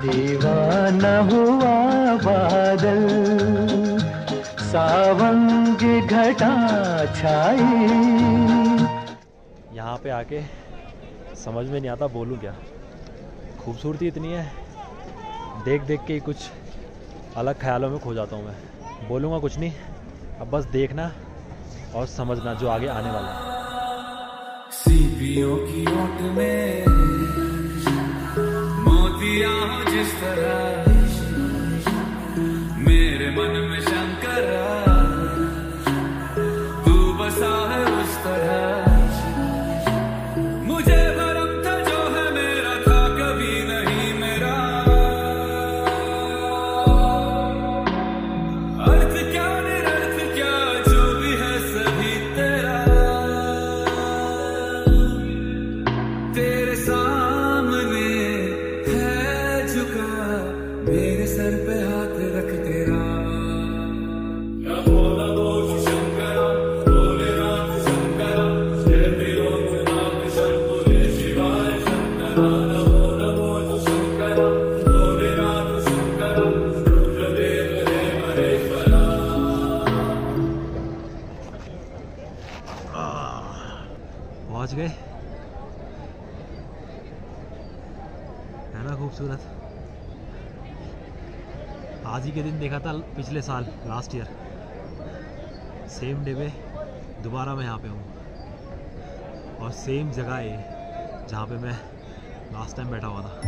दीवाना हुआ बादल, सावन की घटा छाई। यहाँ पे आके समझ में नहीं आता बोलूँ क्या। खूबसूरती इतनी है, देख देख के कुछ अलग ख्यालों में खो जाता हूँ मैं। बोलूँगा कुछ नहीं, अब बस देखना और समझना जो आगे आने वाला है। सीपियों की ओट में मोतिया हो जिस तरह, मेरे मन में शंकर तू बसा है उस तरह। मुझे भरम था जो है मेरा था कभी नहीं मेरा, अर्थ क्या निरर्थ क्या जो भी है सभी तेरा। तेरे सामने है झुका मेरे सर पे हाथ रख तेरा। पहुंच गए, है ना खूबसूरत। आज ही के दिन देखा था पिछले साल, लास्ट ईयर सेम डे पे दोबारा मैं यहाँ पे हूँ और सेम जगह है जहाँ पे मैं लास्ट टाइम बैठा हुआ था।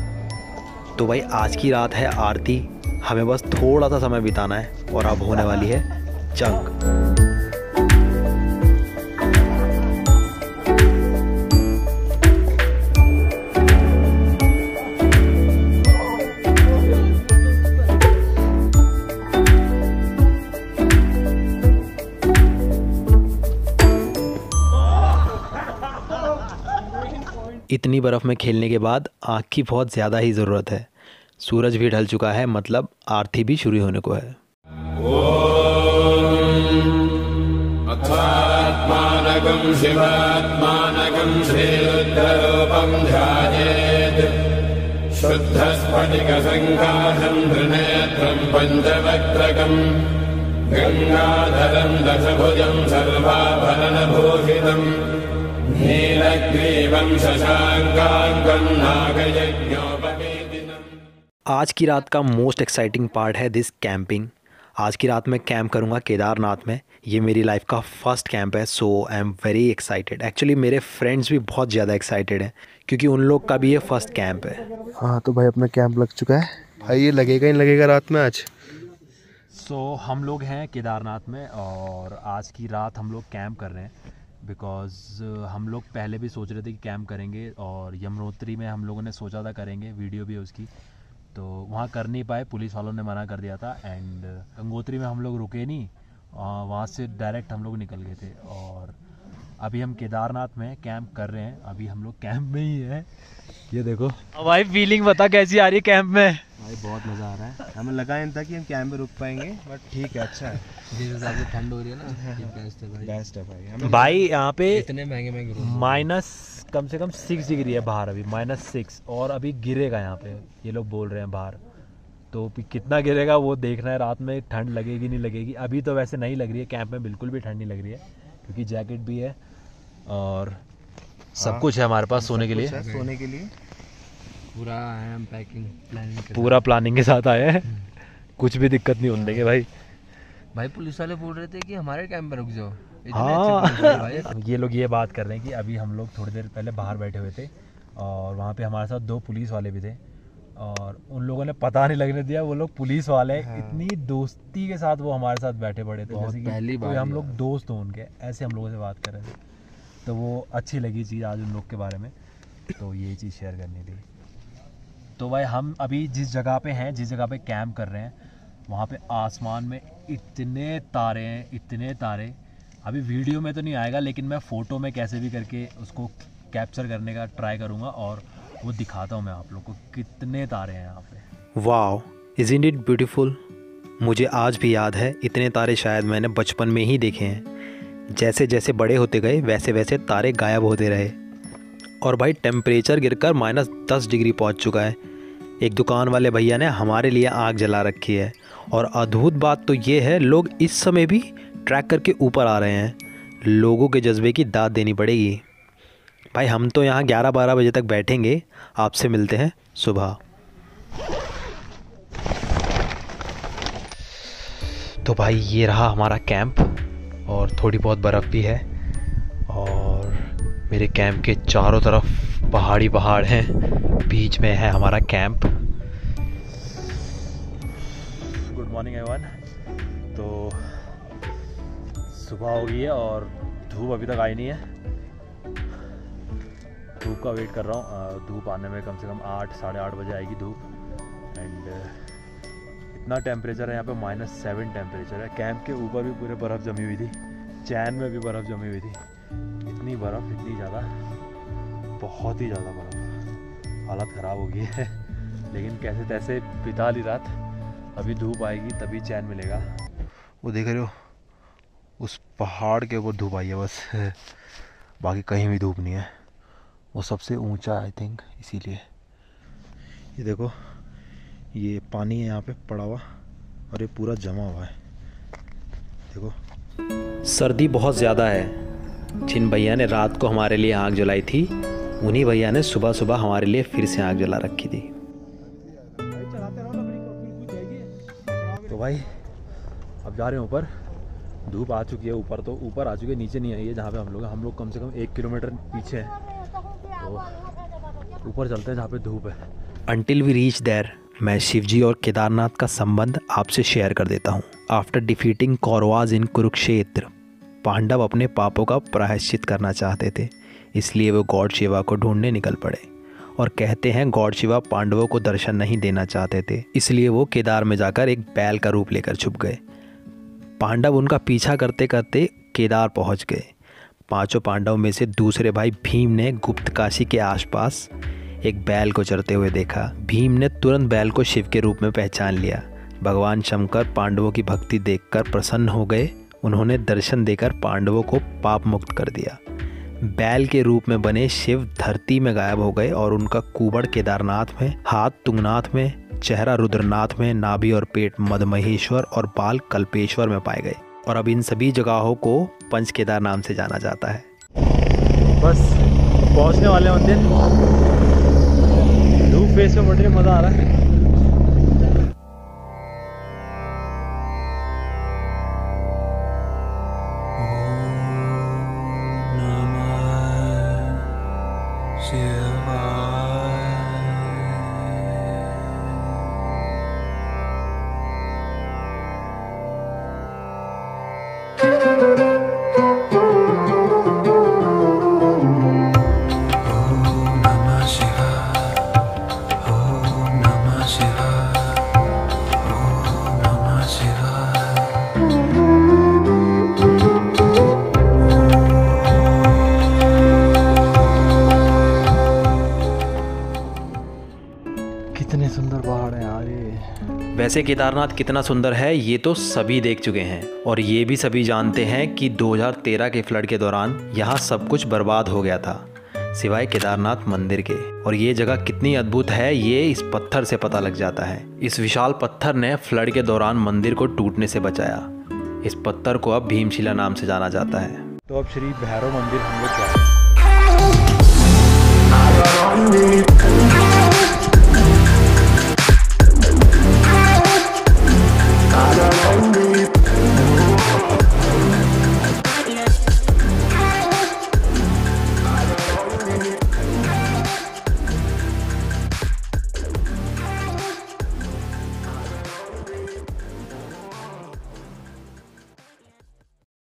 तो भाई आज की रात है आरती, हमें बस थोड़ा सा समय बिताना है और अब होने वाली है जंग। इतनी बर्फ़ में खेलने के बाद आँख की बहुत ज़्यादा ही ज़रूरत है। सूरज भी ढल चुका है, मतलब आरती भी शुरू होने को है। अथात्मानकं शिवात्मानकं श्रीरुद्ररूपं ध्यायेत्, शुद्धस्फटिकसङ्काशं त्रिनेत्रं पञ्चवक्त्रकं गंगाधरं दशभुजं सर्वाभरणभूषितं नीलग्रीवं शशांकांकं नागयज्ञोपवीतिनम्। आज की रात का मोस्ट एक्साइटिंग पार्ट है दिस कैंपिंग। आज की रात मैं कैंप करूंगा केदारनाथ में। ये मेरी लाइफ का फर्स्ट कैंप है, so I am very excited. Actually मेरे फ्रेंड्स भी बहुत ज़्यादा एक्साइटेड हैं क्योंकि उन लोग का भी ये फर्स्ट कैंप है। हाँ तो भाई अपना कैंप लग चुका है भाई, ये लगेगा ही लगेगा रात में आज। हम लोग हैं केदारनाथ में और आज की रात हम लोग कैंप कर रहे हैं बिकॉज़ हम लोग पहले भी सोच रहे थे कि कैंप करेंगे और यमुनोत्री में हम लोगों ने सोचा था करेंगे, वीडियो भी है उसकी, तो वहाँ कर नहीं पाए, पुलिस वालों ने मना कर दिया था। एंड गंगोत्री में हम लोग रुके नहीं, वहाँ से डायरेक्ट हम लोग निकल गए थे और अभी हम केदारनाथ में कैंप कर रहे हैं। अभी हम लोग कैंप में ही हैं, ये देखो। भाई फीलिंग बता कैसी आ रही है कैंप में? भाई बहुत मज़ा आ रहा है, हमें लगा नहीं था कि हम कैंप में रुक पाएंगे, बट ठीक है, अच्छा है। जिस हिसाब से ठंड हो रही है ना, बेस्ट है भाई, बेस्ट है भाई। भाई यहाँ पे इतने महंगे महंगे रूम, माइनस कम से कम 6 डिग्री है बाहर, अभी -6 और अभी गिरेगा यहाँ पे, ये लोग बोल रहे हैं बाहर। तो कितना गिरेगा वो देखना है, रात में ठंड लगेगी नहीं लगेगी। अभी तो वैसे नहीं लग रही है, कैंप में बिल्कुल भी ठंड नहीं लग रही है क्योंकि जैकेट भी है और सब कुछ है हमारे पास सोने के लिए। पूरा हम पैकिंग प्लानिंग पूरा प्लानिंग के साथ आए हैं, कुछ भी दिक्कत नहीं होने देंगे भाई। भाई पुलिस वाले बोल रहे थे कि हमारे कैंप में रुक जाओ। हाँ ये लोग ये बात कर रहे हैं कि अभी हम लोग थोड़ी देर पहले बाहर बैठे हुए थे और वहाँ पे हमारे साथ 2 पुलिस वाले भी थे और उन लोगों ने पता नहीं लगने दिया, वो लोग पुलिस वाले इतनी दोस्ती के साथ वो हमारे साथ बैठे पड़े थे, जैसे कि कोई हम लोग दोस्त हों उनके, ऐसे हम लोगों से बात कर रहे थे। तो वो अच्छी लगी चीज़ आज उन लोग के बारे में, तो ये चीज़ शेयर करनी थी। तो भाई हम अभी जिस जगह पे हैं, जिस जगह पे कैंप कर रहे हैं, वहाँ पे आसमान में इतने तारे हैं, इतने तारे। अभी वीडियो में तो नहीं आएगा लेकिन मैं फ़ोटो में कैसे भी करके उसको कैप्चर करने का ट्राई करूँगा और वो दिखाता हूँ मैं आप लोग को कितने तारे हैं यहाँ पे। Wow, isn't it beautiful. मुझे आज भी याद है, इतने तारे शायद मैंने बचपन में ही देखे हैं। जैसे जैसे बड़े होते गए वैसे वैसे तारे गायब होते रहे और भाई टेम्परेचर गिरकर -10 डिग्री पहुंच चुका है। एक दुकान वाले भैया ने हमारे लिए आग जला रखी है और अद्भुत बात तो ये है लोग इस समय भी ट्रैक करके ऊपर आ रहे हैं। लोगों के जज्बे की दाद देनी पड़ेगी। भाई हम तो यहाँ 11-12 बजे तक बैठेंगे। आपसे मिलते हैं सुबह। तो भाई ये रहा हमारा कैंप और थोड़ी बहुत बर्फ़ भी है और मेरे कैंप के चारों तरफ पहाड़ी पहाड़ हैं, बीच में है हमारा कैंप। Good morning everyone. तो सुबह हो गई है और धूप अभी तक आई नहीं है। धूप का वेट कर रहा हूँ। धूप आने में कम से कम 8-8:30 बजे आएगी धूप। एंड इतना टेम्परेचर है यहाँ पे, -7 टेम्परेचर है। कैंप के ऊपर भी पूरे बर्फ़ जमी हुई थी, चैन में भी बर्फ़ जमी हुई थी। इतनी बर्फ़, इतनी ज़्यादा, बहुत ही ज़्यादा बर्फ़, हालत ख़राब हो गई है। लेकिन कैसे तैसे बिता ली रात। अभी धूप आएगी तभी चैन मिलेगा। वो देख रहे हो, उस पहाड़ के ऊपर धूप आई है बस, बाकी कहीं भी धूप नहीं है। वो सबसे ऊंचा आई थिंक, इसीलिए। ये देखो, ये पानी है यहाँ पे पड़ा हुआ और ये पूरा जमा हुआ है, देखो। सर्दी बहुत ज़्यादा है। जिन भैया ने रात को हमारे लिए आग जलाई थी, उन्हीं भैया ने सुबह सुबह हमारे लिए फिर से आग जला रखी थी। तो भाई अब जा रहे हैं ऊपर। धूप आ चुकी है ऊपर, तो ऊपर आ चुकी है, नीचे नहीं आई है जहाँ पे हम लोग कम से कम 1 किलोमीटर पीछे हैं। तो ऊपर चलते हैं जहाँ पे धूप है। Until we reach there, मैं शिवजी और केदारनाथ का संबंध आपसे शेयर कर देता हूँ। आफ्टर डिफीटिंग कौरवाज इन कुरुक्षेत्र, पांडव अपने पापों का प्रायश्चित करना चाहते थे, इसलिए वो गॉड शिवा को ढूंढने निकल पड़े। और कहते हैं गॉड शिवा पांडवों को दर्शन नहीं देना चाहते थे, इसलिए वो केदार में जाकर एक बैल का रूप लेकर छुप गए। पांडव उनका पीछा करते करते केदार पहुंच गए। 5 पांडव में से दूसरे भाई भीम ने गुप्त काशी के आसपास एक बैल को चरते हुए देखा। भीम ने तुरंत बैल को शिव के रूप में पहचान लिया। भगवान शंकर पांडवों की भक्ति देखकर प्रसन्न हो गए। उन्होंने दर्शन देकर पांडवों को पाप मुक्त कर दिया। बैल के रूप में बने शिव धरती में गायब हो गए और उनका कुबड़ केदारनाथ में, हाथ तुंगनाथ में, चेहरा रुद्रनाथ में, नाभि और पेट मदमहेश्वर और बाल कल्पेश्वर में पाए गए। और अब इन सभी जगहों को पंच केदार नाम से जाना जाता है। बस पहुंचने वाले मंदिर। धूप फेस में पड़ रही है, मज़ा आ रहा है। कितने सुंदर पहाड़ है यार ये। वैसे केदारनाथ कितना सुंदर है ये तो सभी देख चुके हैं और ये भी सभी जानते हैं कि 2013 के फ्लड के दौरान यहाँ सब कुछ बर्बाद हो गया था, सिवाय केदारनाथ मंदिर के। और ये जगह कितनी अद्भुत है ये इस पत्थर से पता लग जाता है। इस विशाल दौरान ने फ्लड के दौरान मंदिर को टूटने से बचाया। इस पत्थर को अब भीमशिला नाम से जाना जाता है। तो अब श्री भैरव मंदिर हम लोग जा रहे हैं।